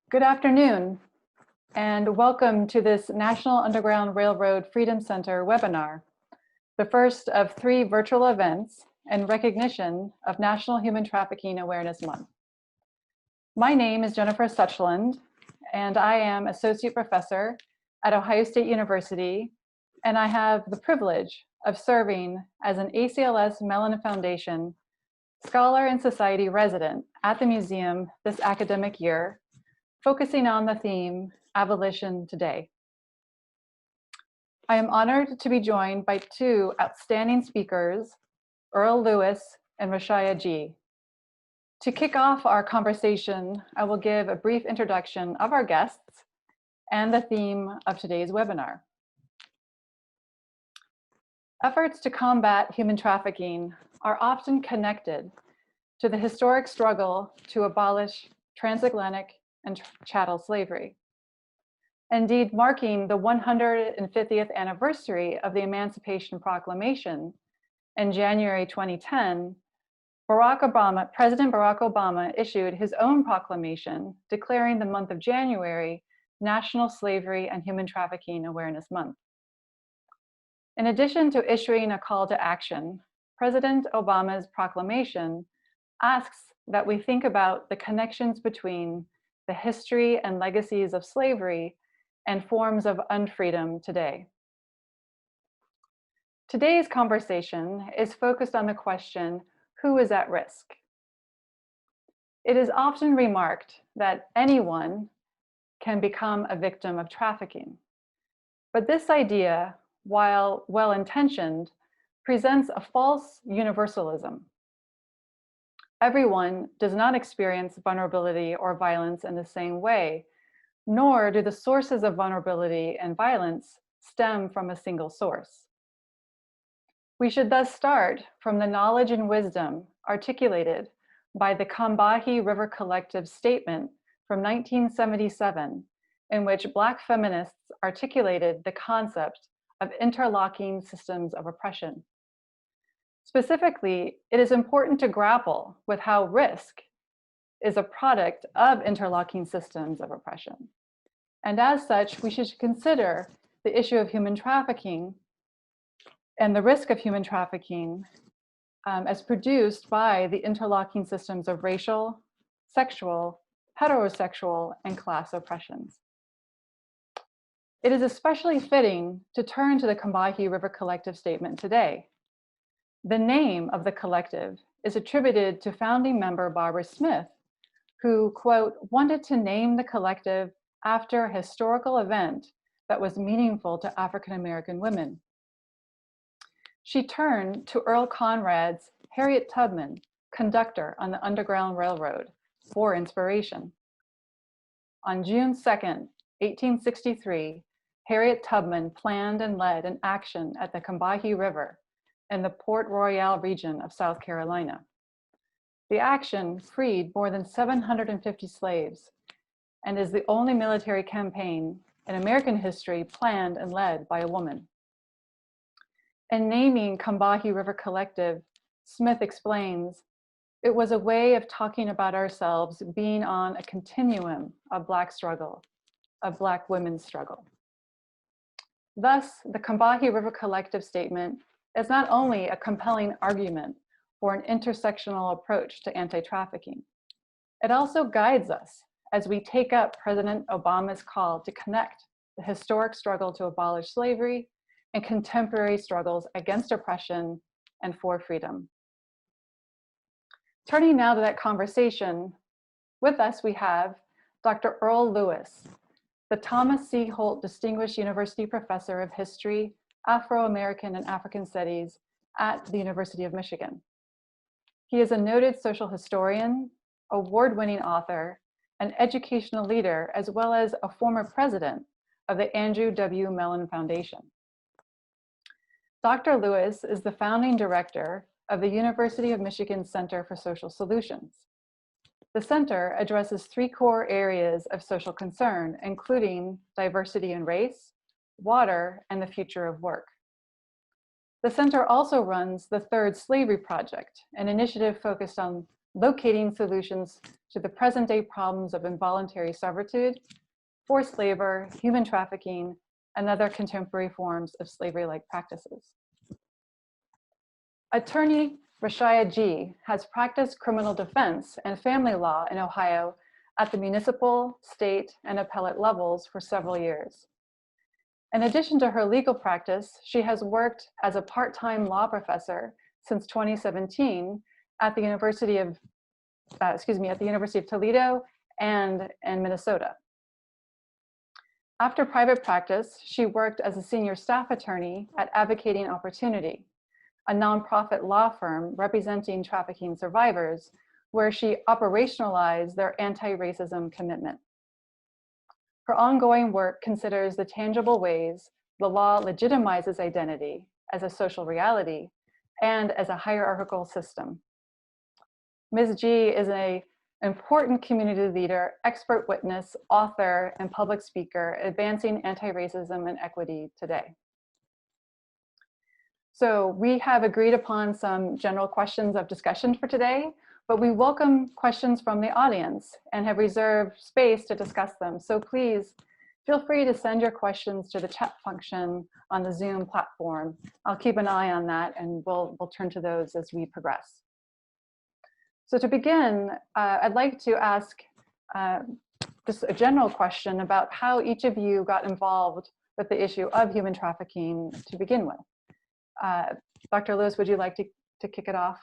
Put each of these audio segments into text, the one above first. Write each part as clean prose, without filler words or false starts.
Good afternoon, and welcome to this National Underground Railroad Freedom Center webinar, the first of 3 virtual events in recognition of National Human Trafficking Awareness Month. My name is Jennifer Suchland, and I am Associate Professor at Ohio State University, and I have the privilege of serving as an ACLS Mellon Foundation Scholar and Society resident at the museum this academic year, focusing on the theme, Abolition Today. I am honored to be joined by 2 outstanding speakers, Earl Lewis and Rashaya Ghee. To kick off our conversation, I will give a brief introduction of our guests and the theme of today's webinar. Efforts to combat human trafficking are often connected to the historic struggle to abolish transatlantic and chattel slavery. Indeed, marking the 150th anniversary of the Emancipation Proclamation in January 2010, President Barack Obama issued his own proclamation declaring the month of January National Slavery and Human Trafficking Awareness Month. In addition to issuing a call to action, President Obama's proclamation asks that we think about the connections between the history and legacies of slavery and forms of unfreedom today. Today's conversation is focused on the question, who is at risk? It is often remarked that anyone can become a victim of trafficking. But this idea, while well-intentioned, presents a false universalism. Everyone does not experience vulnerability or violence in the same way, nor do the sources of vulnerability and violence stem from a single source. We should thus start from the knowledge and wisdom articulated by the Combahee River Collective statement from 1977, in which Black feminists articulated the concept of interlocking systems of oppression. Specifically, it is important to grapple with how risk is a product of interlocking systems of oppression. And as such, we should consider the issue of human trafficking and the risk of human trafficking as produced by the interlocking systems of racial, sexual, heterosexual, and class oppressions. It is especially fitting to turn to the Combahee River Collective statement today. The name of the collective is attributed to founding member Barbara Smith, who, quote, wanted to name the collective after a historical event that was meaningful to African-American women. She turned to Earl Conrad's Harriet Tubman, conductor on the Underground Railroad, for inspiration. On June 2nd, 1863, Harriet Tubman planned and led an action at the Combahee River in the Port Royal region of South Carolina. The action freed more than 750 slaves and is the only military campaign in American history planned and led by a woman. In naming Combahee River Collective, Smith explains, it was a way of talking about ourselves being on a continuum of Black struggle, of Black women's struggle. Thus, the Combahee River Collective statement is not only a compelling argument for an intersectional approach to anti-trafficking, it also guides us as we take up President Obama's call to connect the historic struggle to abolish slavery and contemporary struggles against oppression and for freedom. Turning now to that conversation, with us we have Dr. Earl Lewis, the Thomas C. Holt Distinguished University Professor of History, Afro-American and African Studies at the University of Michigan. He is a noted social historian, award-winning author, an educational leader, as well as a former president of the Andrew W. Mellon Foundation. Dr. Lewis is the founding director of the University of Michigan Center for Social Solutions. The center addresses 3 core areas of social concern, including diversity and race, water, and the future of work. The center also runs the Third Slavery Project, an initiative focused on locating solutions to the present-day problems of involuntary servitude, forced labor, human trafficking, and other contemporary forms of slavery-like practices. Attorney Rashaya Ghee has practiced criminal defense and family law in Ohio at the municipal, state, and appellate levels for several years. In addition to her legal practice, she has worked as a part-time law professor since 2017 at the University of Toledo and in Minnesota. After private practice, she worked as a senior staff attorney at Advocating Opportunity, a nonprofit law firm representing trafficking survivors, where she operationalized their anti-racism commitment. Her ongoing work considers the tangible ways the law legitimizes identity as a social reality and as a hierarchical system. Ms. Ghee is an important community leader, expert witness, author, and public speaker advancing anti-racism and equity today. So we have agreed upon some general questions of discussion for today, but we welcome questions from the audience and have reserved space to discuss them. So please feel free to send your questions to the chat function on the Zoom platform. I'll keep an eye on that and we'll turn to those as we progress. So to begin, I'd like to ask just a general question about how each of you got involved with the issue of human trafficking to begin with. Dr. Lewis, would you like to kick it off?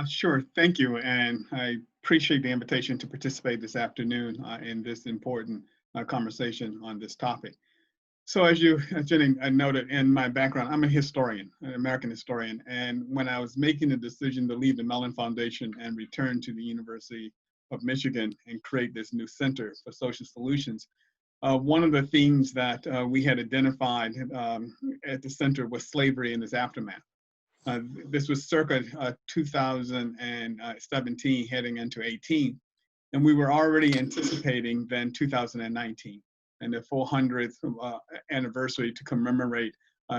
Sure, thank you. And I appreciate the invitation to participate this afternoon in this important conversation on this topic. So as Jenny noted in my background, I'm a historian, an American historian. And when I was making the decision to leave the Mellon Foundation and return to the University of Michigan and create this new Center for Social Solutions, one of the themes that we had identified at the center was slavery and its aftermath. This was circa 2017 heading into 18, and we were already anticipating then 2019 and the 400th anniversary to commemorate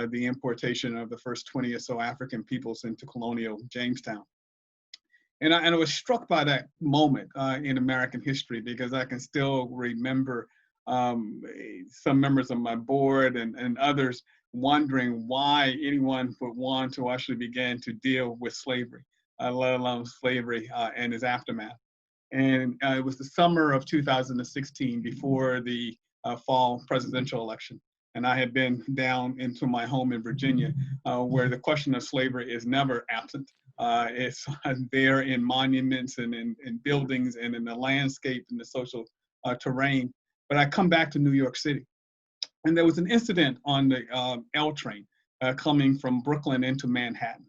the importation of the first 20 or so African peoples into colonial Jamestown. And I was struck by that moment in American history because I can still remember some members of my board and others wondering why anyone would want to actually begin to deal with slavery, let alone slavery and its aftermath. And it was the summer of 2016 before the fall presidential election. And I had been down into my home in Virginia, where the question of slavery is never absent. It's there in monuments and in buildings and in the landscape and the social terrain. But I come back to New York City. And there was an incident on the L train coming from Brooklyn into Manhattan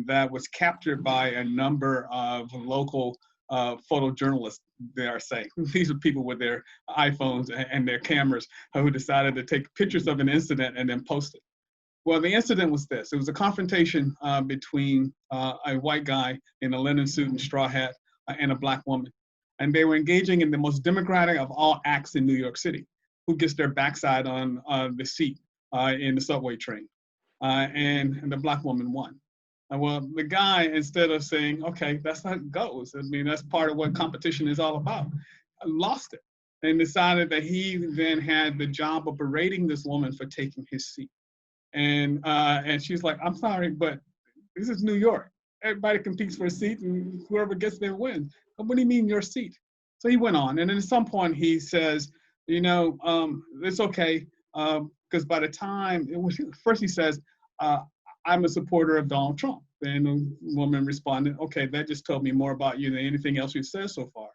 that was captured by a number of local photojournalists, dare I say. These are people with their iPhones and their cameras who decided to take pictures of an incident and then post it. Well, the incident was this. It was a confrontation between a white guy in a linen suit and straw hat and a black woman. And they were engaging in the most democratic of all acts in New York City. Who gets their backside on the seat in the subway train. And the black woman won. Well, the guy, instead of saying, okay, that's how it goes. I mean, that's part of what competition is all about. Lost it and decided that he then had the job of berating this woman for taking his seat. And she's like, I'm sorry, but this is New York. Everybody competes for a seat and whoever gets there wins. But what do you mean your seat? So he went on. And then at some point he says, you know, it's okay, because by the time, first he says, I'm a supporter of Donald Trump. And the woman responded, okay, that just told me more about you than anything else you've said so far.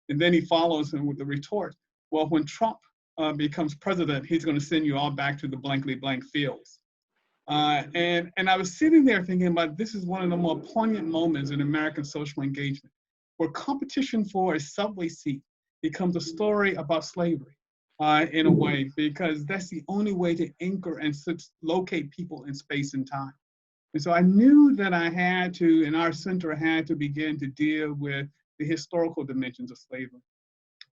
And then he follows him with the retort, well, when Trump becomes president, he's going to send you all back to the blankly blank fields. And I was sitting there thinking about this is one of the more poignant moments in American social engagement, where competition for a subway seat becomes a story about slavery. In a way, because that's the only way to anchor and locate people in space and time. And so I knew that I had to, in our center, had to begin to deal with the historical dimensions of slavery.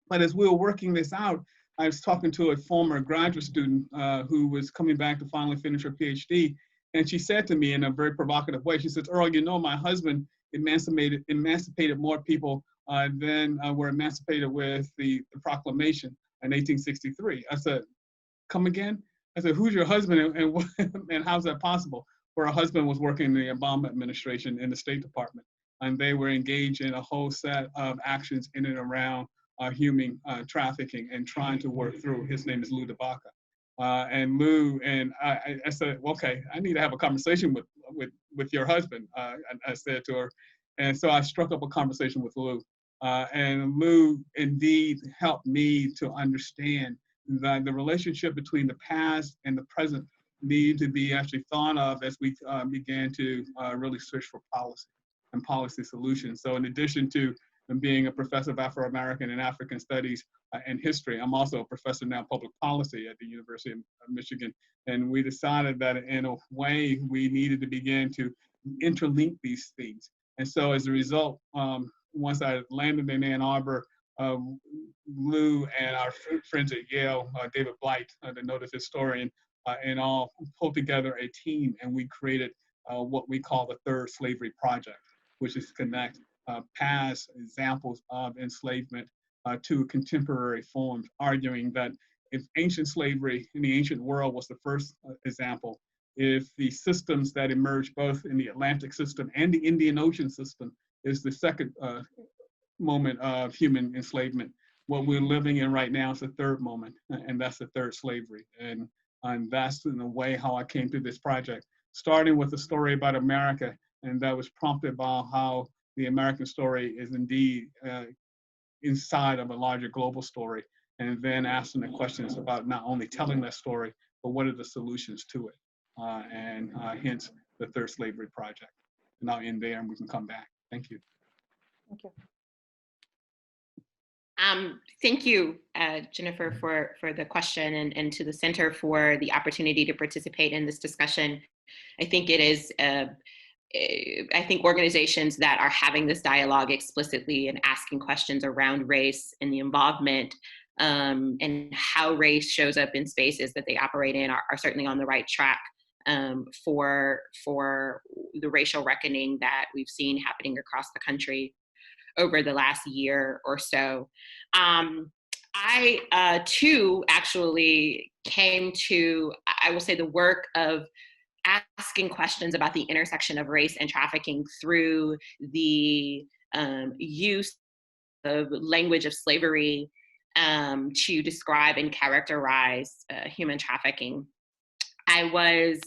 But as we were working this out, I was talking to a former graduate student who was coming back to finally finish her PhD. And she said to me in a very provocative way, she says, Earl, you know, my husband emancipated more people than were emancipated with the proclamation in 1863. I said, come again? I said, who's your husband and how's that possible? Where her husband was working in the Obama administration in the State Department, and they were engaged in a whole set of actions in and around human trafficking and trying to work through. His name is Lou DeBaca. And Lou, and I said, well, okay, I need to have a conversation with your husband, I said to her. And so I struck up a conversation with Lou. And Lou indeed helped me to understand that the relationship between the past and the present need to be actually thought of as we began to really search for policy and policy solutions. So in addition to being a professor of Afro-American and African Studies and history, I'm also a professor now of public policy at the University of Michigan. And we decided that in a way we needed to begin to interlink these things. And so as a result, once I landed in Ann Arbor, Lou and our friends at Yale, David Blight, the noted historian, and all pulled together a team, and we created what we call the Third Slavery Project, which is to connect past examples of enslavement to contemporary forms, arguing that if ancient slavery in the ancient world was the first example, if the systems that emerged both in the Atlantic system and the Indian Ocean system is the second moment of human enslavement, what we're living in right now is the third moment, and that's the third slavery. And that's in a way how I came to this project, starting with a story about America, and that was prompted by how the American story is indeed inside of a larger global story, and then asking the questions about not only telling that story, but what are the solutions to it, and hence the Third Slavery Project. And I'll end there and we can come back. Thank you. Thank you. Thank you, Jennifer, for the question, and to the Center for the opportunity to participate in this discussion. I think it is, I think organizations that are having this dialogue explicitly and asking questions around race and the involvement and how race shows up in spaces that they operate in are certainly on the right track for the racial reckoning that we've seen happening across the country over the last year or so. I too actually came to, I will say, the work of asking questions about the intersection of race and trafficking through the use of language of slavery to describe and characterize human trafficking. I was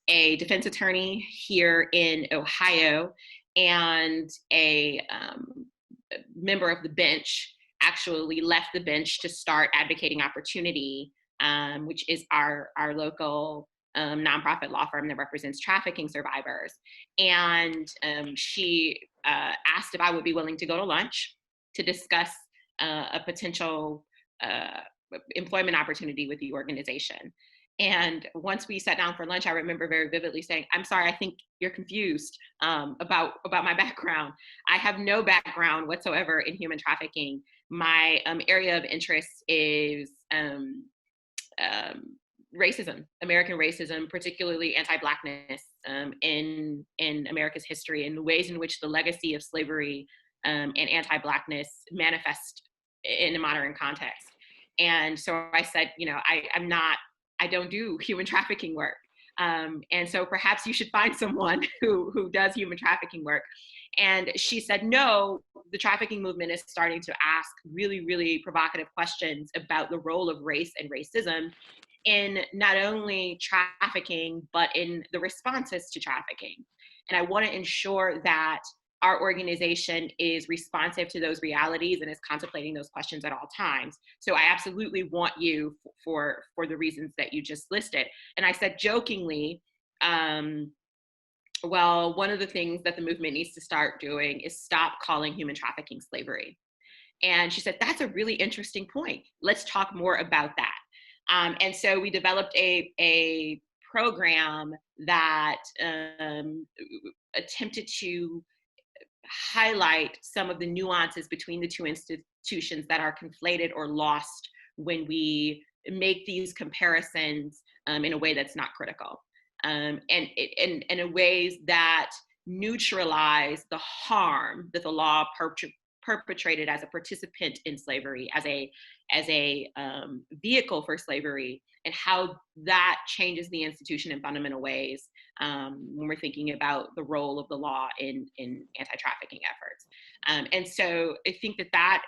a defense attorney here in Ohio, and a member of the bench actually left the bench to start Advocating Opportunity, which is our local nonprofit law firm that represents trafficking survivors. And she asked if I would be willing to go to lunch to discuss a potential employment opportunity with the organization. And once we sat down for lunch, I remember very vividly saying, I'm sorry, I think you're confused about my background. I have no background whatsoever in human trafficking. My area of interest is racism, American racism, particularly anti-Blackness in America's history, and the ways in which the legacy of slavery and anti-Blackness manifest in a modern context. And so I said, you know, I don't do human trafficking work. And so perhaps you should find someone who does human trafficking work. And she said, no, the trafficking movement is starting to ask really, really provocative questions about the role of race and racism in not only trafficking, but in the responses to trafficking. And I want to ensure that our organization is responsive to those realities and is contemplating those questions at all times. So I absolutely want you for the reasons that you just listed. And I said jokingly, well, one of the things that the movement needs to start doing is stop calling human trafficking slavery. And she said, that's a really interesting point. Let's talk more about that. And so we developed a program that attempted to highlight some of the nuances between the two institutions that are conflated or lost when we make these comparisons in a way that's not critical. and in ways that neutralize the harm that the law perpetrated as a participant in slavery, as a vehicle for slavery, and how that changes the institution in fundamental ways when we're thinking about the role of the law in anti-trafficking efforts. And so I think that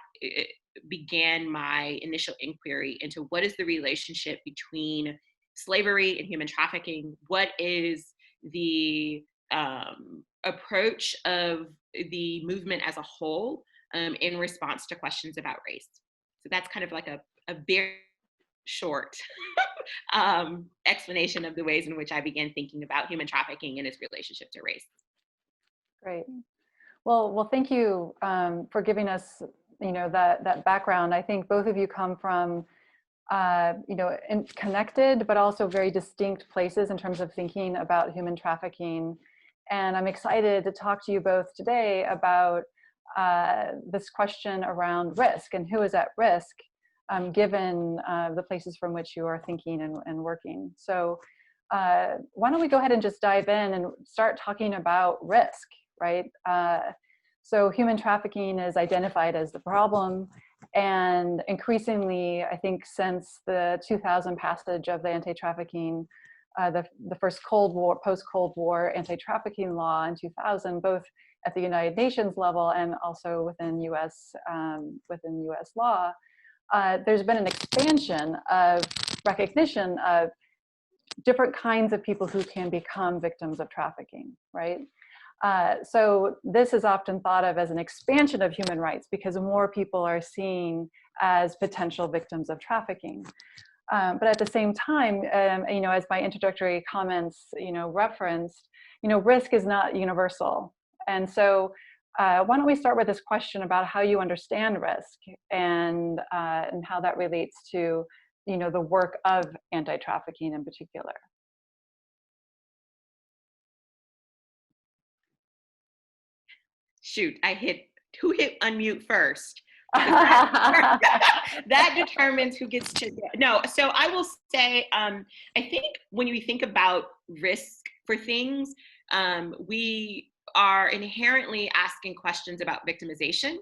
began my initial inquiry into what is the relationship between slavery and human trafficking. What is the approach of the movement as a whole in response to questions about race? So that's kind of like a very short explanation of the ways in which I began thinking about human trafficking and its relationship to race. Great. Well, thank you for giving us, that background. I think both of you come from, connected, but also very distinct places in terms of thinking about human trafficking. And I'm excited to talk to you both today about this question around risk and who is at risk, given the places from which you are thinking and working. So why don't we go ahead and just dive in and start talking about risk, right? So human trafficking is identified as the problem, and increasingly, I think since the 2000 passage of the anti-trafficking, the first Cold War, post-Cold War anti-trafficking law in 2000, both at the United Nations level and also within U.S. Law, there's been an expansion of recognition of different kinds of people who can become victims of trafficking, right? So this is often thought of as an expansion of human rights because more people are seen as potential victims of trafficking. But at the same time, as my introductory comments, referenced, risk is not universal. And so why don't we start with this question about how you understand risk and how that relates to, the work of anti-trafficking in particular. Shoot, who hit unmute first? That determines who gets to, no. So I will say, I think when we think about risk for things, we are inherently asking questions about victimization,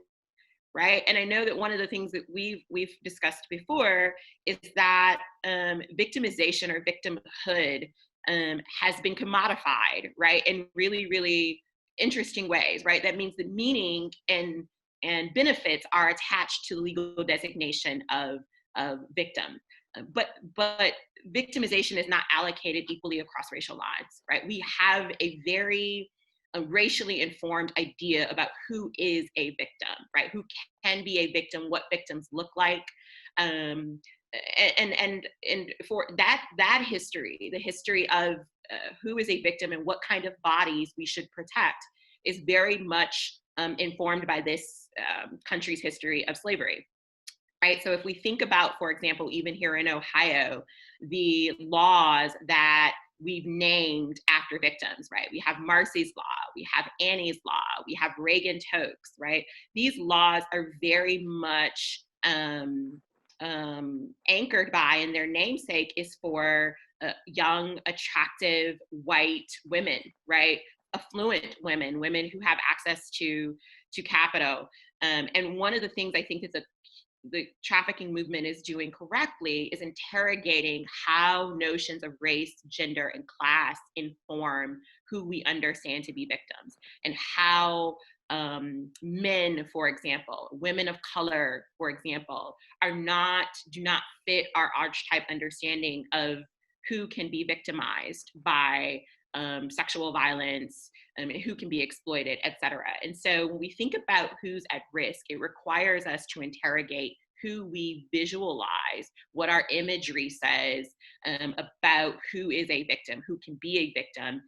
right? And I know that one of the things that we've discussed before is that victimization or victimhood has been commodified, right? In really, really interesting ways, right? That means the meaning and benefits are attached to legal designation of victim. But victimization is not allocated equally across racial lines, right? We have a very racially informed idea about who is a victim, right? Who can be a victim, what victims look like. And for that history, the history of who is a victim and what kind of bodies we should protect is very much informed by this country's history of slavery, right? So if we think about, for example, even here in Ohio, the laws that we've named after victims, right? We have Marcy's Law, we have Annie's Law, we have Reagan-Tokes, right? These laws are very much anchored by, and their namesake is for young, attractive, white women, right? Affluent women, women who have access to capital. And one of the things I think that the trafficking movement is doing correctly is interrogating how notions of race, gender, and class inform who we understand to be victims, and how men, for example, women of color, for example, do not fit our archetype understanding of who can be victimized by sexual violence, who can be exploited, et cetera. And so when we think about who's at risk, it requires us to interrogate who we visualize, what our imagery says about who is a victim, who can be a victim,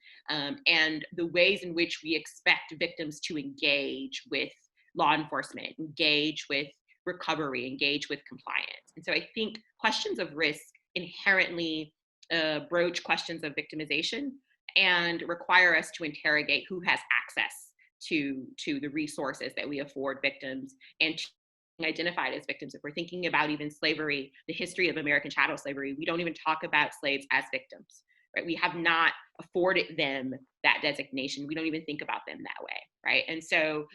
and the ways in which we expect victims to engage with law enforcement, engage with recovery, engage with compliance. And so I think questions of risk inherently broach questions of victimization and require us to interrogate who has access to the resources that we afford victims and identified as victims. If we're thinking about even slavery, the history of American chattel slavery, we don't even talk about slaves as victims, right? We have not afforded them that designation. We don't even think about them that way, right? And so,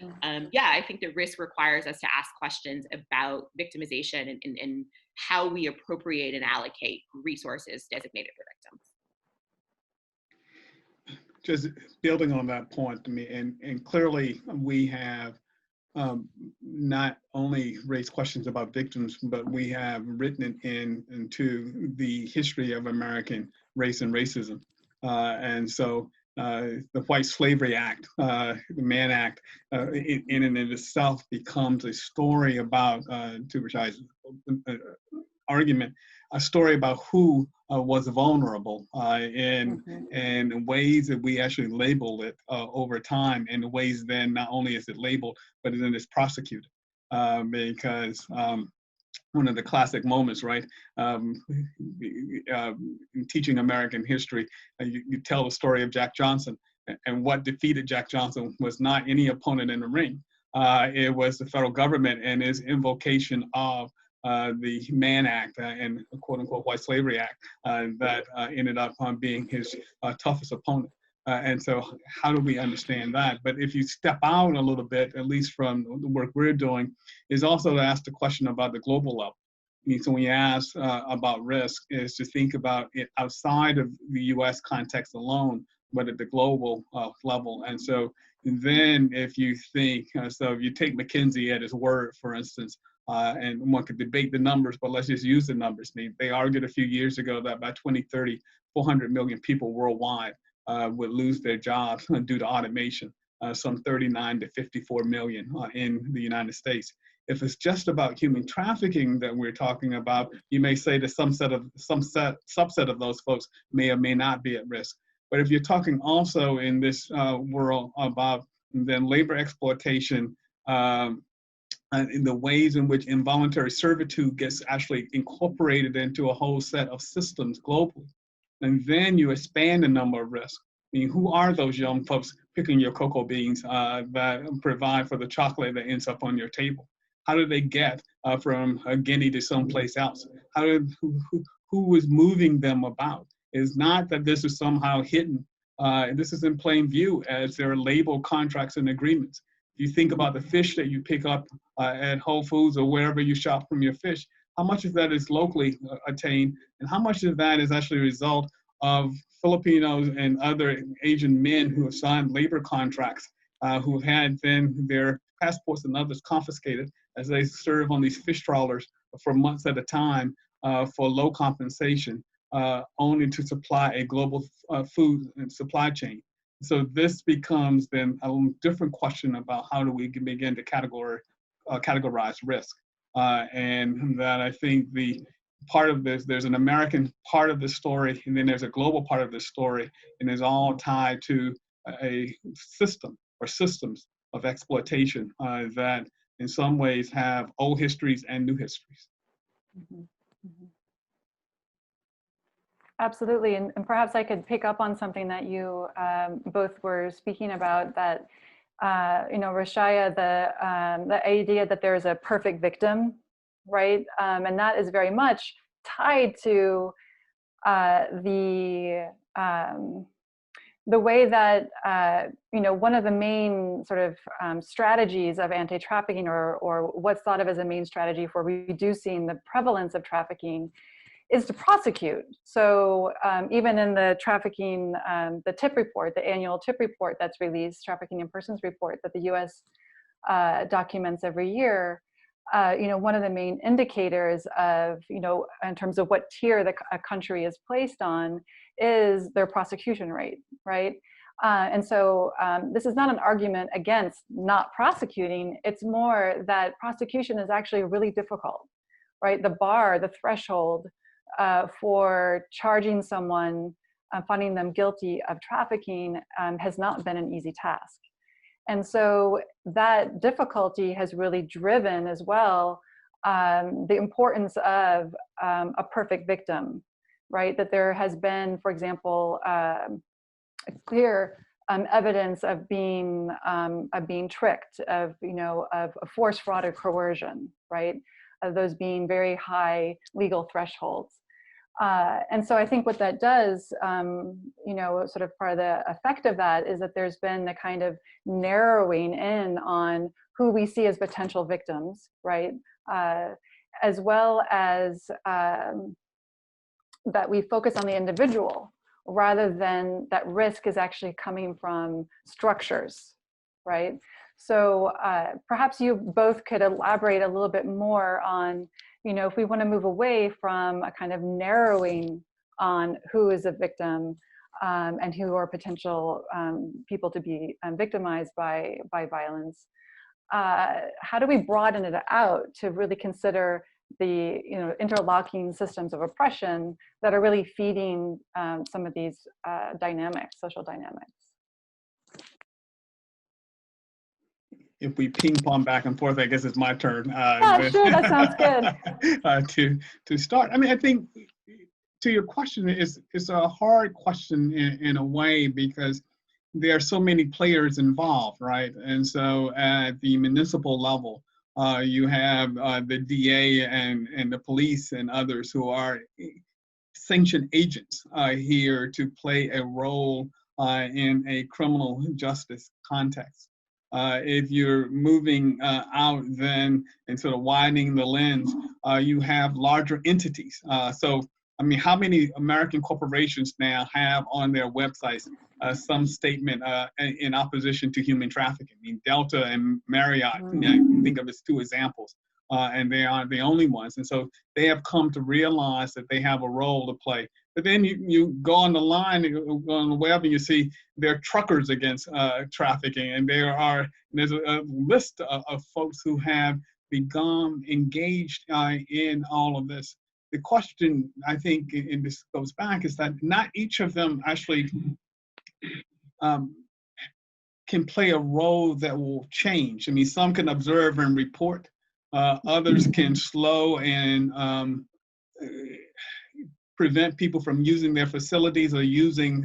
yeah, I think the risk requires us to ask questions about victimization and how we appropriate and allocate resources designated for victims. Just building on that point to me, and clearly we have not only raised questions about victims, but we have written it into the history of American race and racism. And so the White Slavery Act, the Mann Act, in and of itself becomes a story about, to Rashai's argument, a story about who was vulnerable in ways that we actually label it over time, and the ways then not only is it labeled, but then it's prosecuted. Because one of the classic moments, right, in teaching American history, you tell the story of Jack Johnson, and what defeated Jack Johnson was not any opponent in the ring. It was the federal government and its invocation of the Mann Act and quote unquote White Slavery Act that ended up being his toughest opponent. And so how do we understand that? But if you step out a little bit, at least from the work we're doing, is also to ask the question about the global level. So when you ask about risk, is to think about it outside of the US context alone, but at the global level. And so then if you think, so if you take McKinsey at his word, for instance, and one could debate the numbers, but let's just use the numbers. They argued a few years ago that by 2030, 400 million people worldwide would lose their jobs due to automation, some 39 to 54 million in the United States. If it's just about human trafficking that we're talking about, you may say that some subset of those folks may or may not be at risk. But if you're talking also in this world about then labor exploitation, in the ways in which involuntary servitude gets actually incorporated into a whole set of systems globally, and then you expand the number of risks. I mean, who are those young folks picking your cocoa beans that provide for the chocolate that ends up on your table? How do they get from Guinea to someplace else? Who is moving them about? It's not that this is somehow hidden. This is in plain view as there are labeled contracts and agreements. If you think about the fish that you pick up at Whole Foods or wherever you shop from your fish, how much of that is locally attained, and how much of that is actually a result of Filipinos and other Asian men who have signed labor contracts, who have had then their passports and others confiscated as they serve on these fish trawlers for months at a time for low compensation, only to supply a global food and supply chain. So this becomes then a different question about how do we begin to categorize risk. And that I think the part of this, there's an American part of the story, and then there's a global part of the story, and it's all tied to a system or systems of exploitation that in some ways have old histories and new histories. Mm-hmm. Mm-hmm. Absolutely, and perhaps I could pick up on something that you both were speaking about, that Rashaya, the idea that there is a perfect victim, right? And that is very much tied to the way that one of the main sort of strategies of anti-trafficking, or what's thought of as a main strategy for reducing the prevalence of trafficking, is to prosecute. So even in the trafficking, the TIP report, the annual TIP report that's released, Trafficking in Persons report that the US documents every year, one of the main indicators of, in terms of what tier a country is placed on is their prosecution rate, right? And so this is not an argument against not prosecuting, it's more that prosecution is actually really difficult, right? The bar, the threshold for charging someone, finding them guilty of trafficking has not been an easy task. And so that difficulty has really driven as well the importance of a perfect victim, right? That there has been, for example, clear evidence of being tricked, of force, fraud, or coercion, right? Those being very high legal thresholds. And so I think what that does, you know, sort of part of the effect of that is that there's been a kind of narrowing in on who we see as potential victims, right? As well as that we focus on the individual rather than that risk is actually coming from structures, right? So perhaps you both could elaborate a little bit more on, you know, if we want to move away from a kind of narrowing on who is a victim and who are potential people to be victimized by violence, how do we broaden it out to really consider the, you know, interlocking systems of oppression that are really feeding some of these dynamics, social dynamics? If we ping pong back and forth, I guess it's my turn. Sure, that sounds good. To start, I mean, I think to your question, it's a hard question in a way because there are so many players involved, right? And so at the municipal level, you have the DA and the police and others who are sanctioned agents here to play a role in a criminal justice context. If you're moving out then and sort of widening the lens, you have larger entities. So, I mean, how many American corporations now have on their websites some statement in opposition to human trafficking? I mean, Delta and Marriott, you know, I think of as two examples, and they aren't the only ones. And so they have come to realize that they have a role to play. But then you go on the line, you go on the web, and you see there are truckers against trafficking, and there's a list of folks who have become engaged in all of this. The question, I think, and this goes back, is that not each of them actually can play a role that will change. I mean, some can observe and report, others can slow and prevent people from using their facilities or using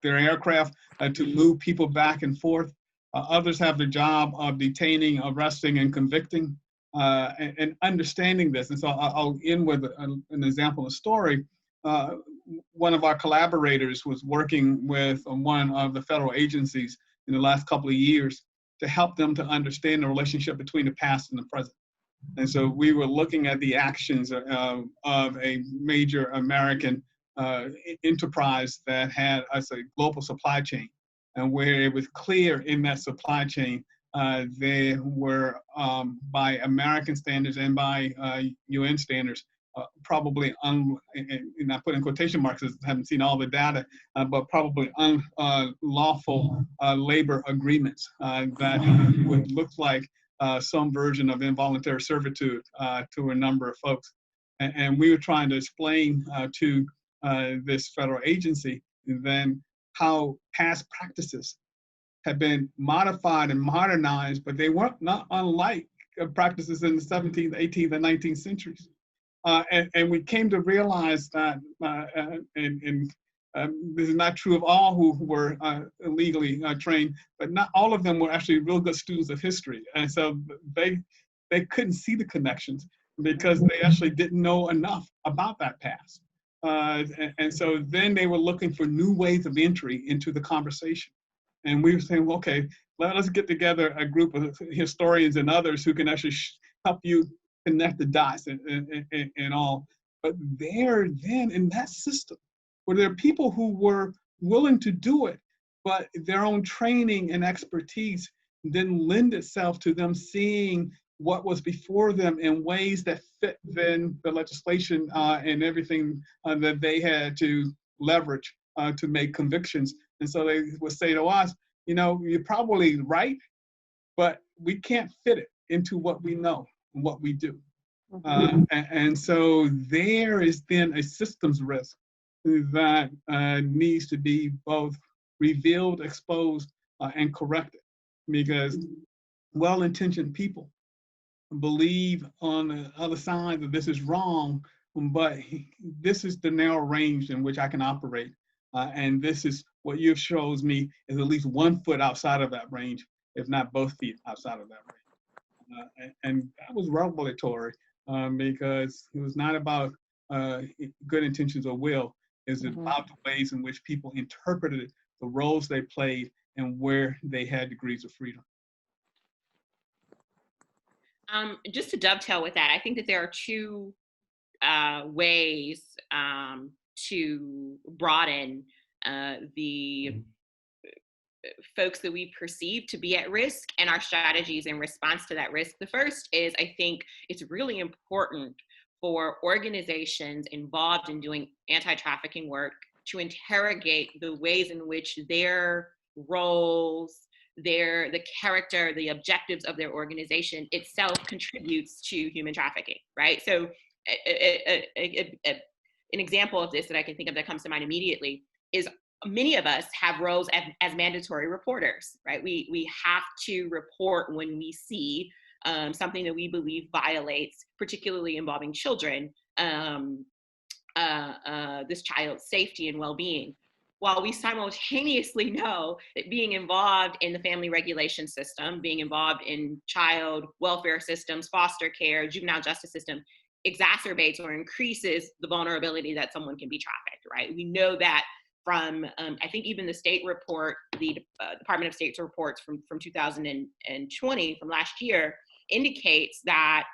their aircraft to move people back and forth. Others have the job of detaining, arresting, and convicting, and understanding this. And so I'll end with an example, a story. One of our collaborators was working with one of the federal agencies in the last couple of years to help them to understand the relationship between the past and the present. And so we were looking at the actions of a major American enterprise that had a global supply chain, and where it was clear in that supply chain they were, by American standards and by UN standards, probably, and I put in quotation marks, I haven't seen all the data, but probably unlawful labor agreements that would look like some version of involuntary servitude to a number of folks. And we were trying to explain to this federal agency then how past practices have been modified and modernized, but they weren't not unlike practices in the 17th, 18th, and 19th centuries. And we came to realize that, this is not true of all who were illegally trained, but not all of them were actually real good students of history. And so they couldn't see the connections because they actually didn't know enough about that past. And so then they were looking for new ways of entry into the conversation. And we were saying, well, okay, let us get together a group of historians and others who can actually help you connect the dots and all. But there then in that system, where there are people who were willing to do it, but their own training and expertise didn't lend itself to them seeing what was before them in ways that fit then the legislation and everything that they had to leverage to make convictions. And so they would say to us, you know, you're probably right, but we can't fit it into what we know and what we do. And so there is then a systems risk that needs to be both revealed, exposed, and corrected, because well-intentioned people believe on the other side that this is wrong, but this is the narrow range in which I can operate. And this is what you shows me is at least 1 foot outside of that range, if not both feet outside of that range. And that was revelatory because it was not about good intentions or will. Is Mhm. about the ways in which people interpreted the roles they played and where they had degrees of freedom. Just to dovetail with that, I think that there are two ways to broaden the folks that we perceive to be at risk and our strategies in response to that risk. The first is, I think it's really important for organizations involved in doing anti-trafficking work to interrogate the ways in which their roles, the character, the objectives of their organization itself contributes to human trafficking, right? So an example of this that I can think of that comes to mind immediately is many of us have roles as mandatory reporters, right? We have to report when we see something that we believe violates, particularly involving children, this child's safety and well-being. While we simultaneously know that being involved in the family regulation system, being involved in child welfare systems, foster care, juvenile justice system, exacerbates or increases the vulnerability that someone can be trafficked, right? We know that from, I think even the state report, the Department of State's reports from 2020, from last year, indicates that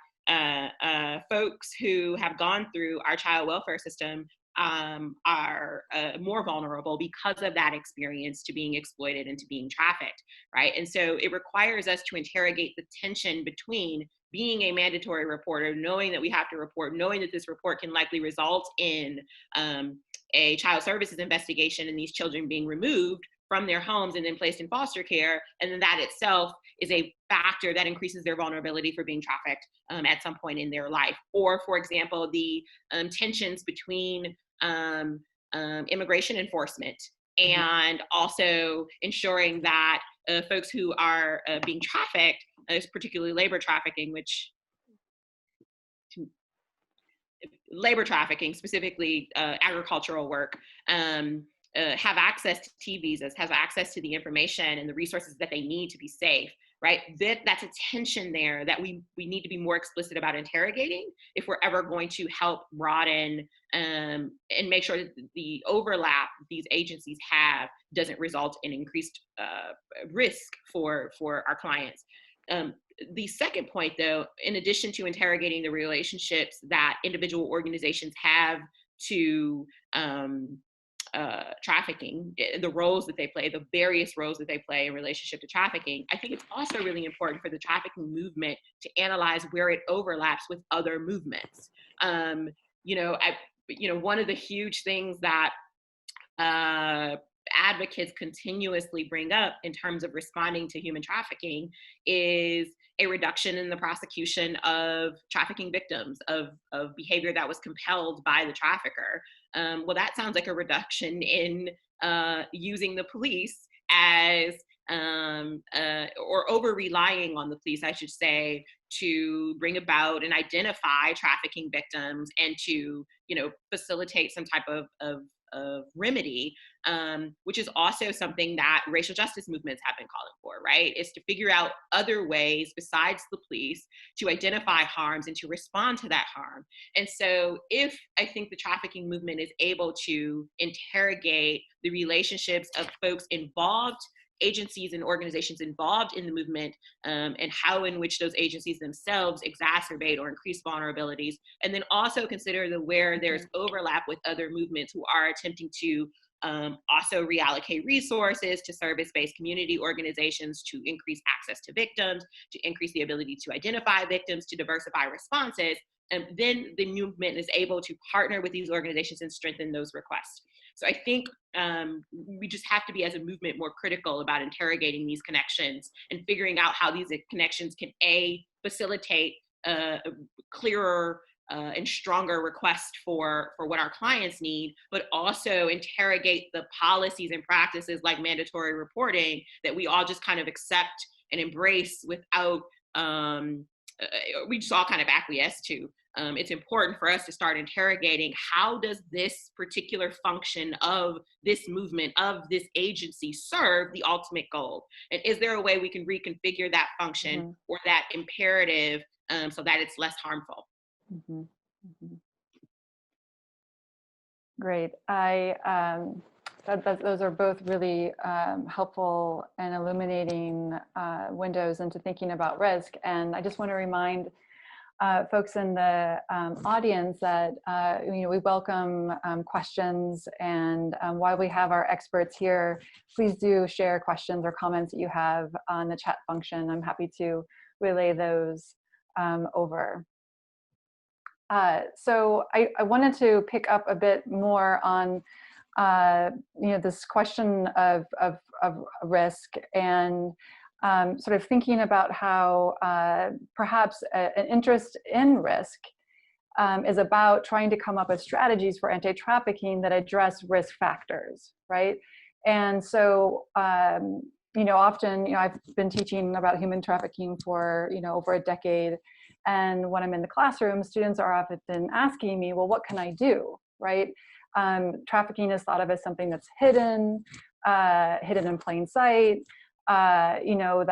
folks who have gone through our child welfare system are more vulnerable because of that experience to being exploited and to being trafficked, right? And so it requires us to interrogate the tension between being a mandatory reporter, knowing that we have to report, knowing that this report can likely result in a child services investigation and these children being removed from their homes and then placed in foster care. And then that itself is a factor that increases their vulnerability for being trafficked at some point in their life. Or, for example, the tensions between immigration enforcement and also ensuring that folks who are being trafficked, particularly labor trafficking, labor trafficking, specifically agricultural work, have access to T visas, have access to the information and the resources that they need to be safe, right? That's a tension there that we need to be more explicit about interrogating if we're ever going to help broaden and make sure that the overlap these agencies have doesn't result in increased risk for our clients. The second point, though, in addition to interrogating the relationships that individual organizations have to trafficking, the roles that they play, the various roles that they play in relationship to trafficking, I think it's also really important for the trafficking movement to analyze where it overlaps with other movements. One of the huge things that advocates continuously bring up in terms of responding to human trafficking is a reduction in the prosecution of trafficking victims of behavior that was compelled by the trafficker. Well, that sounds like a reduction in using the police as or over relying on the police, I should say, to bring about and identify trafficking victims and to, facilitate some type of remedy, which is also something that racial justice movements have been calling for, right? Is to figure out other ways besides the police to identify harms and to respond to that harm. And so if I think the trafficking movement is able to interrogate the relationships of folks involved, agencies and organizations involved in the movement, and how in which those agencies themselves exacerbate or increase vulnerabilities, and then also consider where there's overlap with other movements who are attempting to also reallocate resources to service-based community organizations to increase access to victims, to increase the ability to identify victims, to diversify responses, and then the movement is able to partner with these organizations and strengthen those requests. So I think we just have to be, as a movement, more critical about interrogating these connections and figuring out how these connections can, facilitate a clearer and stronger request for what our clients need, but also interrogate the policies and practices like mandatory reporting that we all just kind of accept and embrace without, we just all kind of acquiesce to. It's important for us to start interrogating, how does this particular function of this movement, of this agency, serve the ultimate goal? And is there a way we can reconfigure that function or that imperative so that it's less harmful? Great. Those are both really helpful and illuminating windows into thinking about risk. And I just want to remind folks in the audience that we welcome questions, and while we have our experts here, please do share questions or comments that you have on the chat function. I'm happy to relay those over. So I wanted to pick up a bit more on this question of risk, and sort of thinking about how perhaps an interest in risk is about trying to come up with strategies for anti-trafficking that address risk factors, right? And so, often, I've been teaching about human trafficking for, over a decade. And when I'm in the classroom, students are often asking me, well, what can I do, right? Trafficking is thought of as something that's hidden in plain sight. That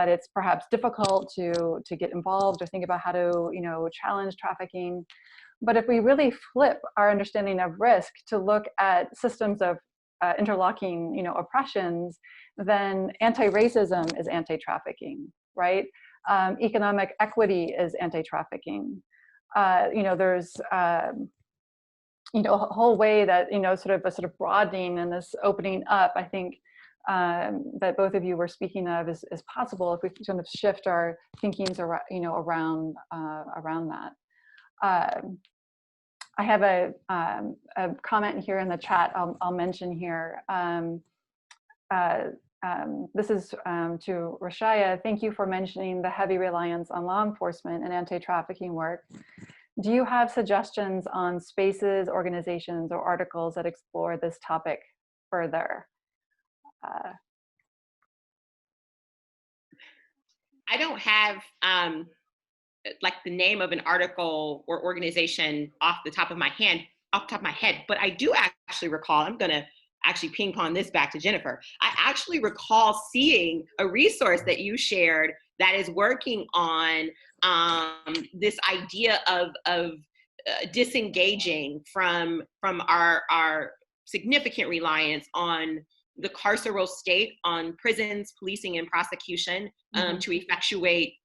it's perhaps difficult to get involved or think about how to, challenge trafficking. But if we really flip our understanding of risk to look at systems of interlocking, oppressions, then anti-racism is anti-trafficking, right? Economic equity is anti-trafficking. There's a whole way that sort of broadening and this opening up, I think, that both of you were speaking of is possible if we kind of shift our thinkings around that. I have a comment here in the chat I'll mention here. This is to Rashaya. Thank you for mentioning the heavy reliance on law enforcement and anti-trafficking work. Do you have suggestions on spaces, organizations, or articles that explore this topic further? I don't have like the name of an article or organization off the top of my head, but I do actually recall, I'm gonna actually ping pong this back to Jennifer. I actually recall seeing a resource that you shared that is working on this idea of disengaging from our significant reliance on the carceral state, on prisons, policing, and prosecution to effectuate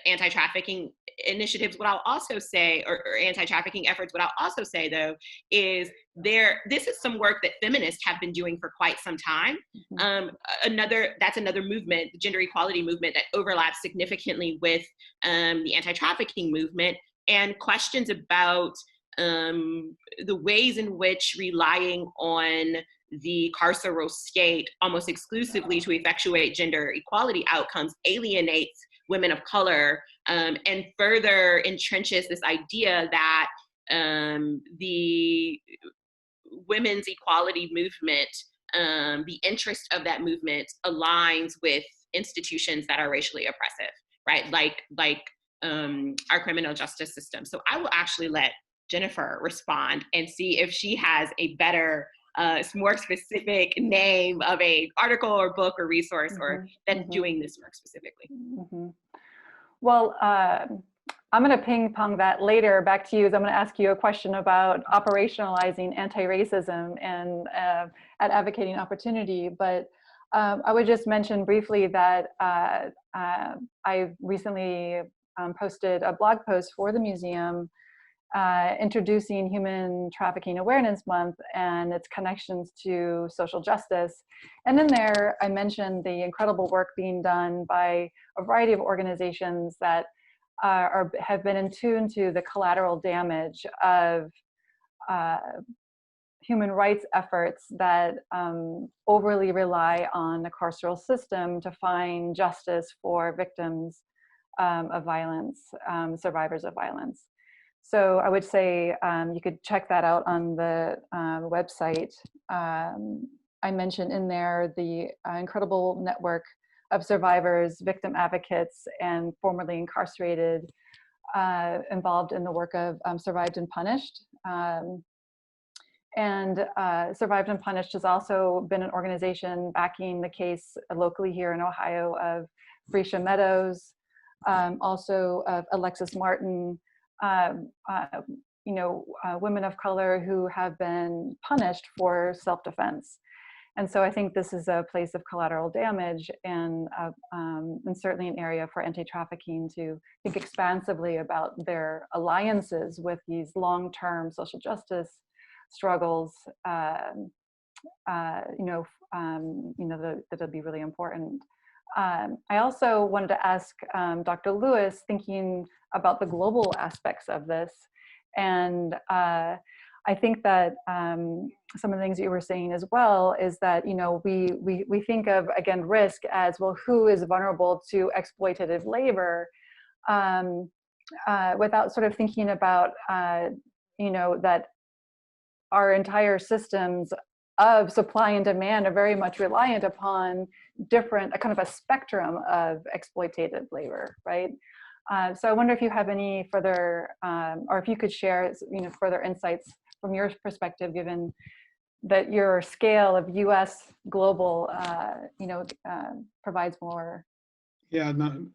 anti-trafficking initiatives. What I'll also say, or anti-trafficking efforts, what I'll also say though, is this is some work that feminists have been doing for quite some time. That's another movement, the gender equality movement, that overlaps significantly with the anti-trafficking movement, and questions about the ways in which relying on the carceral state almost exclusively to effectuate gender equality outcomes alienates women of color, and further entrenches this idea that the women's equality movement, the interest of that movement aligns with institutions that are racially oppressive, right? Like our criminal justice system. So I will actually let Jennifer respond and see if she has a better, more specific name of a article or book or resource or that's doing this work specifically. Well, I'm going to ping pong that later back to you. As I'm going to ask you a question about operationalizing anti-racism and at Advocating Opportunity. But I would just mention briefly that I recently posted a blog post for the museum introducing Human Trafficking Awareness Month and its connections to social justice. And in there, I mentioned the incredible work being done by a variety of organizations that have been in tune to the collateral damage of human rights efforts that overly rely on the carceral system to find justice for victims of violence, survivors of violence. So I would say you could check that out on the website. I mentioned in there the incredible network of survivors, victim advocates, and formerly incarcerated involved in the work of Survived and Punished. Survived and Punished has also been an organization backing the case locally here in Ohio of Freesia Meadows, also of Alexis Martin, women of color who have been punished for self-defense. And so I think this is a place of collateral damage, and certainly an area for anti-trafficking to think expansively about their alliances with these long-term social justice struggles. That'll be really important. I also wanted to ask Dr. Lewis, thinking about the global aspects of this, and I think that some of the things you were saying as well is that we think of, again, risk as, well, who is vulnerable to exploitative labor, without sort of thinking about that our entire systems of supply and demand are very much reliant upon a kind of a spectrum of exploitative labor, right? So I wonder if you have any further, or if you could share, further insights from your perspective, given that your scale of U.S. global, provides more. Yeah, no,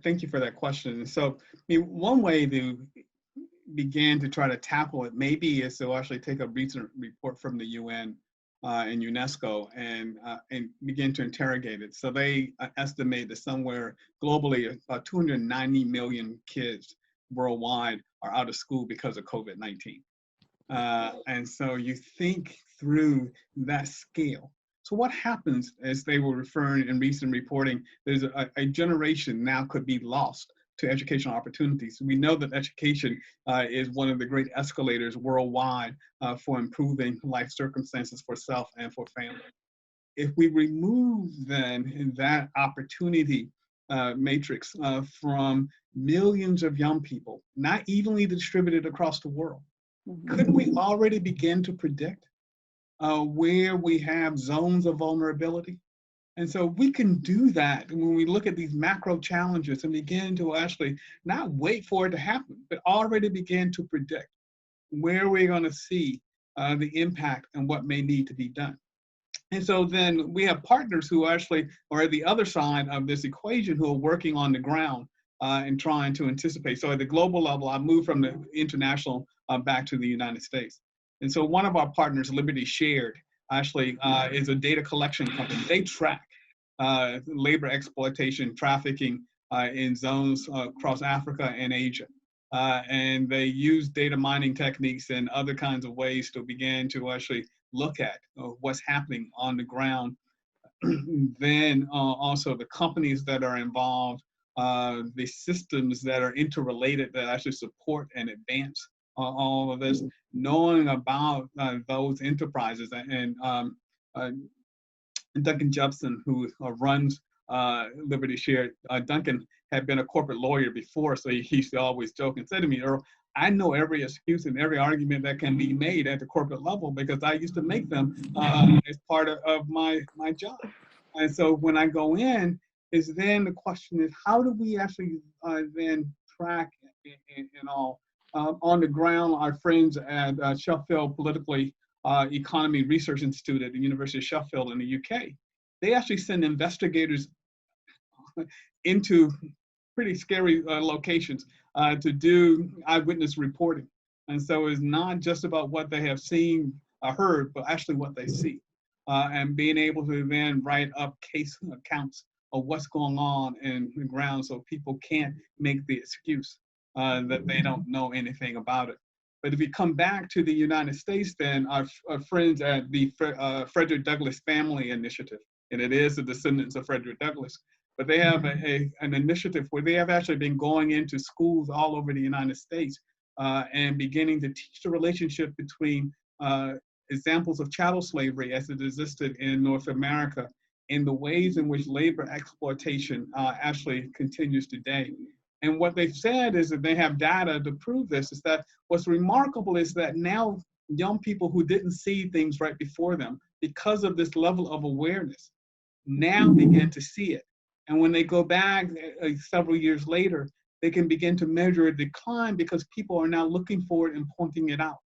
thank you for that question. So, one way to begin to try to tackle it maybe is to actually take a recent report from the UN and UNESCO and begin to interrogate it. So they estimate that somewhere globally about 290 million kids worldwide are out of school because of COVID-19. And so you think through that scale. So what happens, as they were referring in recent reporting, there's a generation now could be lost to educational opportunities. We know that education is one of the great escalators worldwide for improving life circumstances for self and for family. If we remove then that opportunity matrix from millions of young people, not evenly distributed across the world, couldn't we already begin to predict where we have zones of vulnerability? And so we can do that when we look at these macro challenges and begin to actually not wait for it to happen, but already begin to predict where we're going to see the impact and what may need to be done. And so then we have partners who actually are at the other side of this equation who are working on the ground and trying to anticipate. So at the global level, I moved from the international back to the United States. And so one of our partners, Liberty Shared, actually is a data collection company. They track labor exploitation, trafficking in zones across Africa and Asia. And they use data mining techniques and other kinds of ways to begin to actually look at what's happening on the ground. Then also the companies that are involved, the systems that are interrelated that actually support and advance all of this, knowing about those enterprises. And Duncan Jepson, who runs Liberty Shared, Duncan had been a corporate lawyer before, so he used to always joke and say to me, Earl, I know every excuse and every argument that can be made at the corporate level because I used to make them as part of my job. And so when I go in, is then the question is, how do we actually then track and all? On the ground, our friends at Sheffield Political Economy Research Institute at the University of Sheffield in the UK, they actually send investigators into pretty scary locations to do eyewitness reporting. And so it's not just about what they have seen or heard, but actually what they see. And being able to then write up case accounts of what's going on in the ground so people can't make the excuse that they don't know anything about it. But if we come back to the United States, then our friends at the Frederick Douglass Family Initiative, and it is the descendants of Frederick Douglass, but they have an initiative where they have actually been going into schools all over the United States and beginning to teach the relationship between examples of chattel slavery as it existed in North America and the ways in which labor exploitation actually continues today. And what they've said is that they have data to prove this, is that what's remarkable is that now young people who didn't see things right before them, because of this level of awareness, now begin to see it. And when they go back several years later, they can begin to measure a decline because people are now looking for it and pointing it out.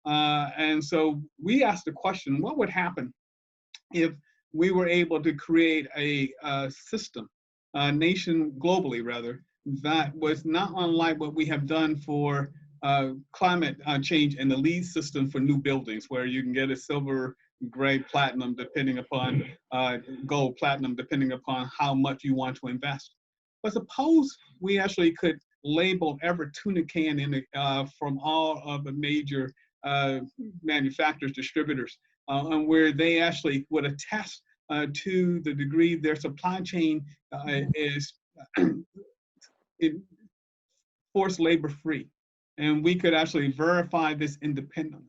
And so we asked the question, what would happen if we were able to create a system, a nation globally rather, that was not unlike what we have done for climate change and the lead system for new buildings, where you can get a silver, gray, platinum, depending upon gold, platinum, depending upon how much you want to invest. But suppose we actually could label every tuna can from all of the major manufacturers, distributors, and where they actually would attest to the degree their supply chain is forced labor free. And we could actually verify this independently.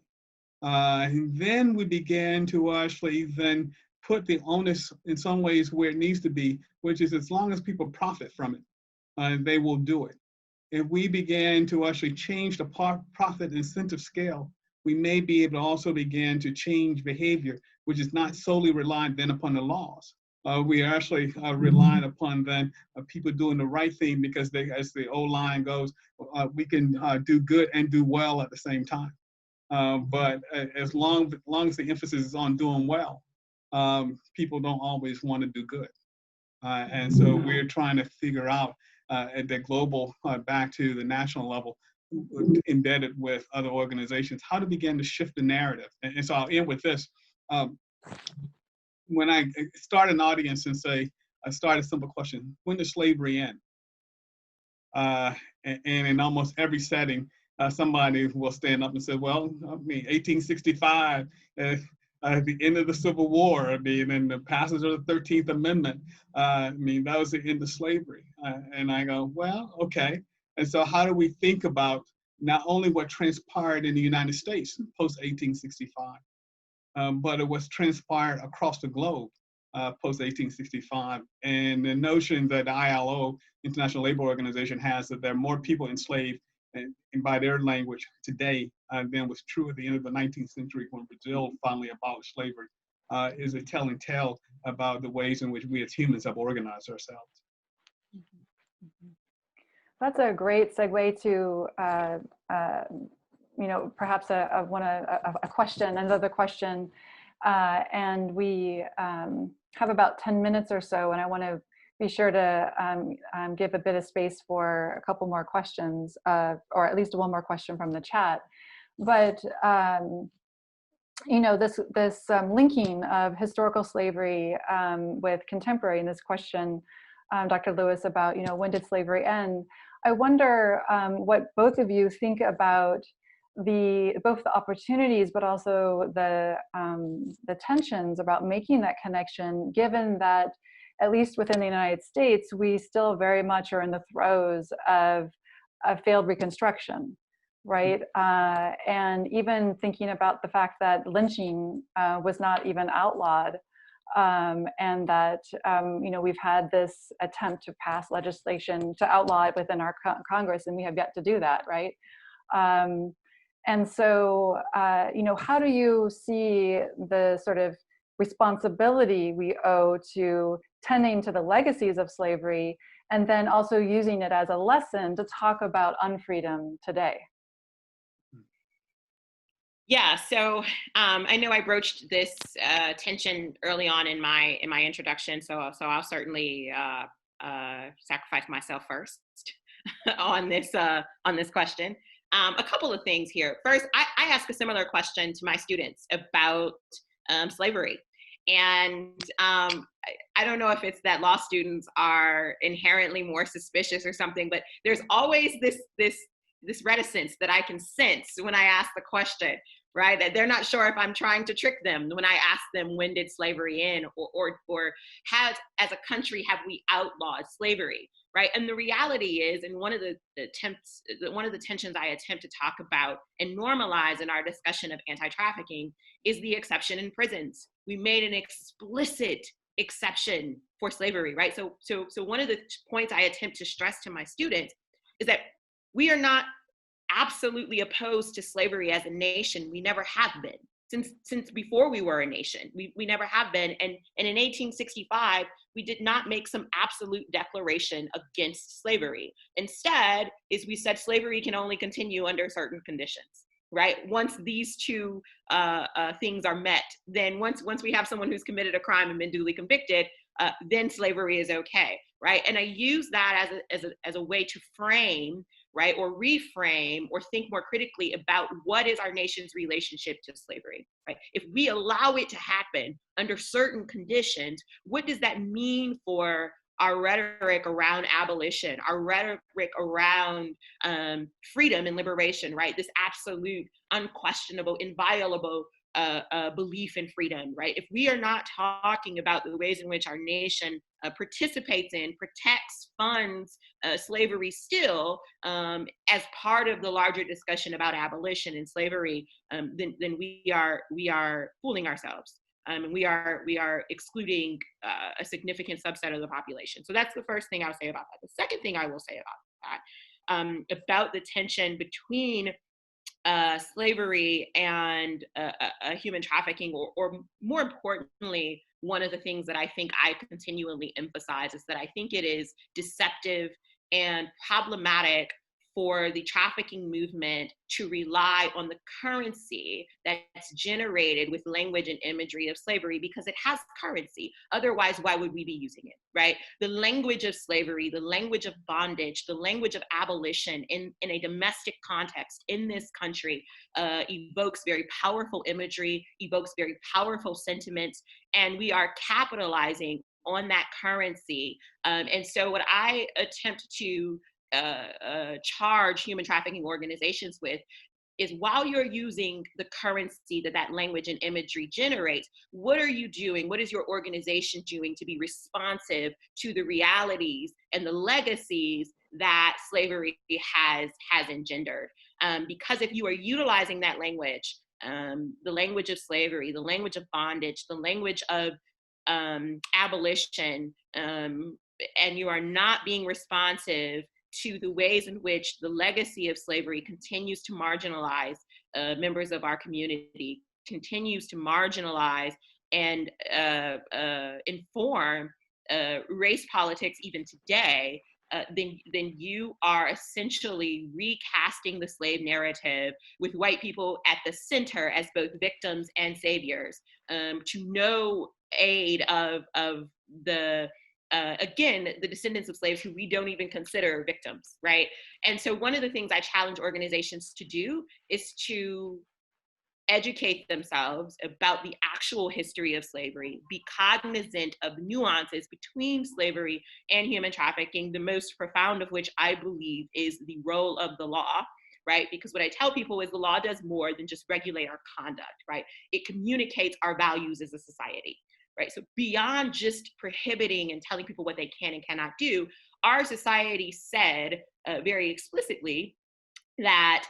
And then we began to actually then put the onus in some ways where it needs to be, which is as long as people profit from it, they will do it. If we began to actually change the profit incentive scale, we may be able to also begin to change behavior, which is not solely reliant then upon the laws. We are actually relying upon then people doing the right thing, because they, as the old line goes, we can do good and do well at the same time. But as long as the emphasis is on doing well, people don't always want to do good. And so we're trying to figure out at the global, back to the national level, embedded with other organizations, how to begin to shift the narrative. And so I'll end with this. When I start an audience and say, I start a simple question: when does slavery end? And in almost every setting, somebody will stand up and say, well, I mean, 1865, at the end of the Civil War, I mean, and the passage of the 13th Amendment, I mean, that was the end of slavery. And I go, well, okay. And so how do we think about not only what transpired in the United States post-1865, but it was transpired across the globe post-1865. And the notion that the ILO, International Labor Organization, has that there are more people enslaved, and by their language, today than was true at the end of the 19th century when Brazil finally abolished slavery, is a telling tale about the ways in which we as humans have organized ourselves. That's a great segue to perhaps a question, another question, and we have about 10 minutes or so, and I want to be sure to give a bit of space for a couple more questions, or at least one more question from the chat. But this linking of historical slavery with contemporary, in this question, Dr. Lewis, about when did slavery end? I wonder what both of you think about both the opportunities, but also the tensions about making that connection, given that, at least within the United States, we still very much are in the throes of failed Reconstruction, right? And even thinking about the fact that lynching was not even outlawed, and that we've had this attempt to pass legislation to outlaw it within our Congress, and we have yet to do that, right? And so, how do you see the sort of responsibility we owe to tending to the legacies of slavery, and then also using it as a lesson to talk about unfreedom today? Yeah, so I know I broached this tension early on in my introduction, so I'll certainly sacrifice myself first on this question. A couple of things here. First, I ask a similar question to my students about slavery. And I don't know if it's that law students are inherently more suspicious or something, but there's always this reticence that I can sense when I ask the question, right? That they're not sure if I'm trying to trick them when I ask them, when did slavery end, or as a country, have we outlawed slavery, right? And the reality is, and one of the tensions I attempt to talk about and normalize in our discussion of anti-trafficking is the exception in prisons. We made an explicit exception for slavery, right? So one of the points I attempt to stress to my students is that we are not absolutely opposed to slavery as a nation. We never have been. Since before we were a nation, we never have been. And in 1865, we did not make some absolute declaration against slavery. Instead, we said slavery can only continue under certain conditions, right? Once these two things are met, then once we have someone who's committed a crime and been duly convicted, then slavery is okay, right? And I use that as a way to frame, right, or reframe or think more critically about what is our nation's relationship to slavery, right? If we allow it to happen under certain conditions, what does that mean for our rhetoric around abolition, our rhetoric around freedom and liberation, right? This absolute, unquestionable, inviolable belief in freedom, right? If we are not talking about the ways in which our nation participates in, protects, funds slavery still as part of the larger discussion about abolition and slavery, then we are fooling ourselves. And we are excluding a significant subset of the population. So that's the first thing I'll say about that. The second thing I will say about the tension between slavery and human trafficking, or more importantly, one of the things that I think I continually emphasize is that I think it is deceptive and problematic for the trafficking movement to rely on the currency that's generated with language and imagery of slavery, because it has currency. Otherwise, why would we be using it, right? The language of slavery, the language of bondage, the language of abolition in a domestic context in this country evokes very powerful imagery, evokes very powerful sentiments, and we are capitalizing on that currency. And so what I attempt to charge human trafficking organizations with is, while you're using the currency that language and imagery generates, what are you doing? What is your organization doing to be responsive to the realities and the legacies that slavery has engendered? Because if you are utilizing that language, the language of slavery, the language of bondage, the language of abolition, and you are not being responsive to the ways in which the legacy of slavery continues to marginalize members of our community, continues to marginalize and inform race politics even today, then you are essentially recasting the slave narrative with white people at the center as both victims and saviors, to no aid of the again, the descendants of slaves who we don't even consider victims, right? And so one of the things I challenge organizations to do is to educate themselves about the actual history of slavery, be cognizant of nuances between slavery and human trafficking, the most profound of which I believe is the role of the law, right? Because what I tell people is the law does more than just regulate our conduct, right? It communicates our values as a society. Right? So beyond just prohibiting and telling people what they can and cannot do, our society said very explicitly that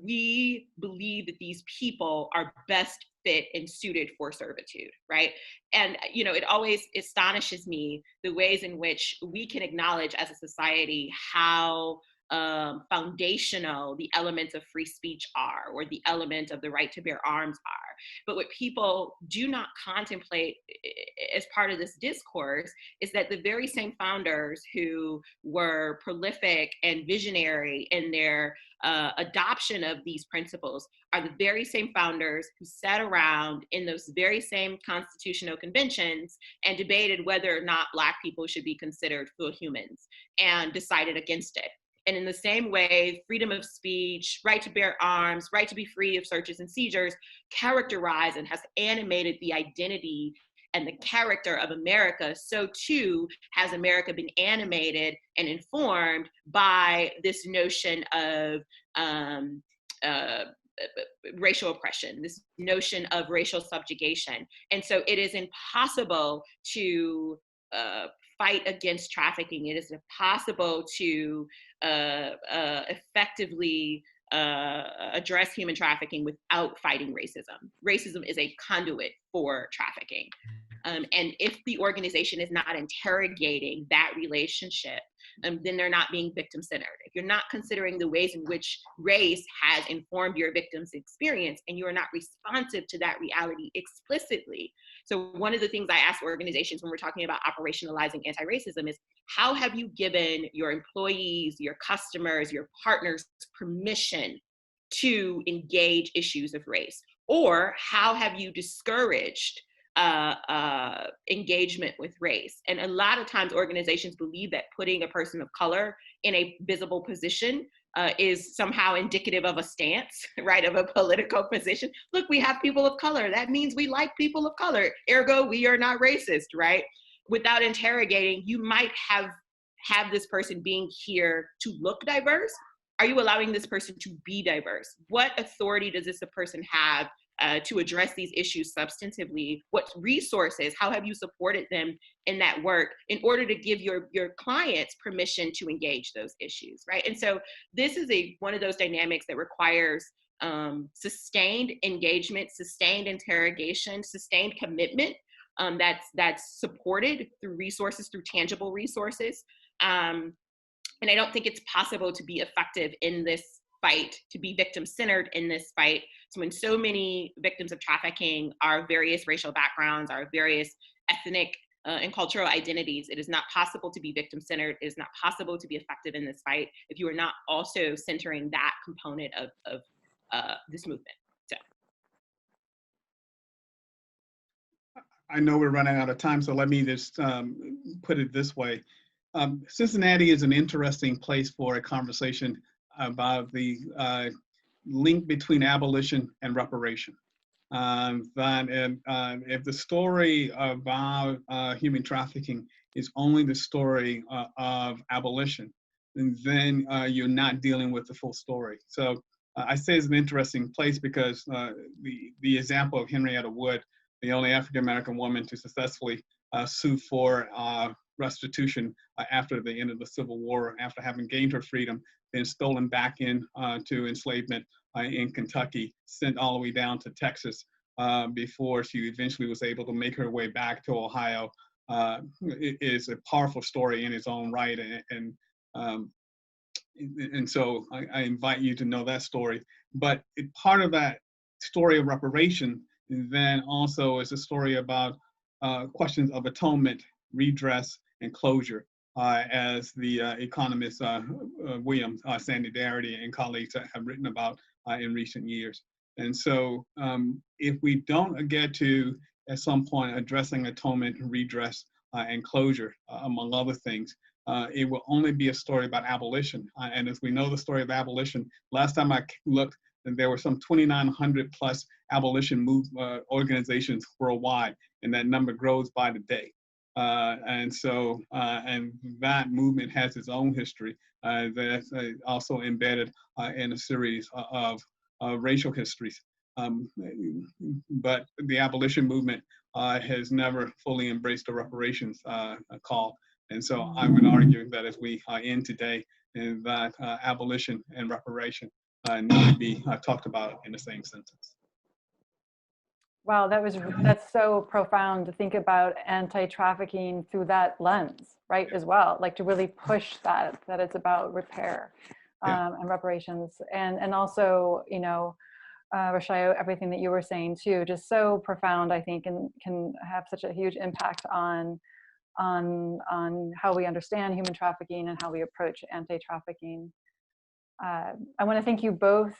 we believe that these people are best fit and suited for servitude, right? And, you know, it always astonishes me the ways in which we can acknowledge as a society how foundational the elements of free speech are, or the element of the right to bear arms are. But what people do not contemplate as part of this discourse is that the very same founders who were prolific and visionary in their adoption of these principles are the very same founders who sat around in those very same constitutional conventions and debated whether or not Black people should be considered full humans, and decided against it. And in the same way, freedom of speech, right to bear arms, right to be free of searches and seizures characterize and has animated the identity and the character of America, so too has America been animated and informed by this notion of racial oppression, this notion of racial subjugation. And so it is impossible to fight against trafficking. It is impossible to effectively address human trafficking without fighting racism. Racism is a conduit for trafficking. And if the organization is not interrogating that relationship, then they're not being victim-centered. If you're not considering the ways in which race has informed your victim's experience, and you are not responsive to that reality explicitly. So one of the things I ask organizations when we're talking about operationalizing anti-racism is, how have you given your employees, your customers, your partners permission to engage issues of race? Or how have you discouraged engagement with race. And a lot of times organizations believe that putting a person of color in a visible position is somehow indicative of a stance, right, of a political position. Look, we have people of color. That means we like people of color. Ergo, we are not racist, right? Without interrogating, you might have this person being here to look diverse. Are you allowing this person to be diverse? What authority does this person have to address these issues substantively? What resources, how have you supported them in that work in order to give your clients permission to engage those issues, right? And so this is one of those dynamics that requires sustained engagement, sustained interrogation, sustained commitment that's supported through resources, through tangible resources. And I don't think it's possible to be effective in this fight, to be victim-centered in this fight. So when so many victims of trafficking are various racial backgrounds, are various ethnic and cultural identities, it is not possible to be victim-centered. It is not possible to be effective in this fight if you are not also centering that component of this movement. So. I know we're running out of time, so let me just put it this way. Cincinnati is an interesting place for a conversation about the link between abolition and reparation. If the story about human trafficking is only the story of abolition, then you're not dealing with the full story. So I say it's an interesting place because the example of Henrietta Wood, the only African-American woman to successfully sue for restitution after the end of the Civil War, after having gained her freedom, then stolen back to enslavement in Kentucky, sent all the way down to Texas before she eventually was able to make her way back to Ohio. It is a powerful story in its own right, and so I invite you to know that story. But part of that story of reparation then also is a story about questions of atonement, redress, and closure, as the economist William Sandy Darity and colleagues have written about in recent years. And so if we don't get to, at some point, addressing atonement, redress, and closure, among other things, it will only be a story about abolition. And as we know the story of abolition, last time I looked, there were some 2,900 plus abolition organizations worldwide, and that number grows by the day. And that movement has its own history that's also embedded in a series of racial histories. But the abolition movement has never fully embraced the reparations call. And so I would argue that as we end today, that abolition and reparation need to be talked about in the same sentence. Wow, that's so profound to think about anti-trafficking through that lens, right? As well, like to really push that it's about repair and reparations, and also, you know, Rashayo, everything that you were saying too, just so profound, I think, and can have such a huge impact on how we understand human trafficking and how we approach anti-trafficking. I want to thank you both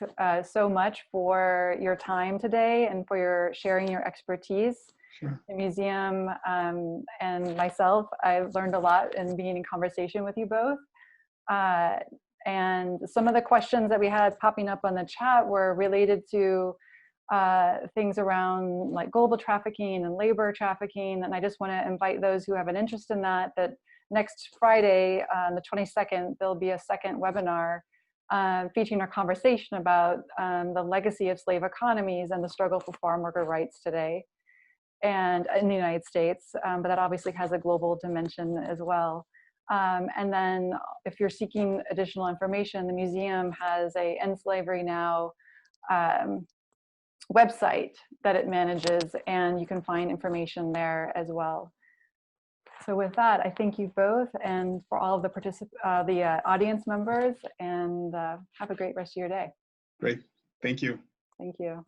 so much for your time today and for your sharing your expertise. Sure. The museum and myself, I've learned a lot in being in conversation with you both. And some of the questions that we had popping up on the chat were related to things around like global trafficking and labor trafficking. And I just want to invite those who have an interest in that next Friday, on the 22nd, there'll be a second webinar featuring our conversation about the legacy of slave economies and the struggle for farm worker rights today and in the United States, but that obviously has a global dimension as well. And then if you're seeking additional information, the museum has a End Slavery Now website that it manages, and you can find information there as well. So with that, I thank you both, and for all of the audience members, and have a great rest of your day. Great, thank you. Thank you.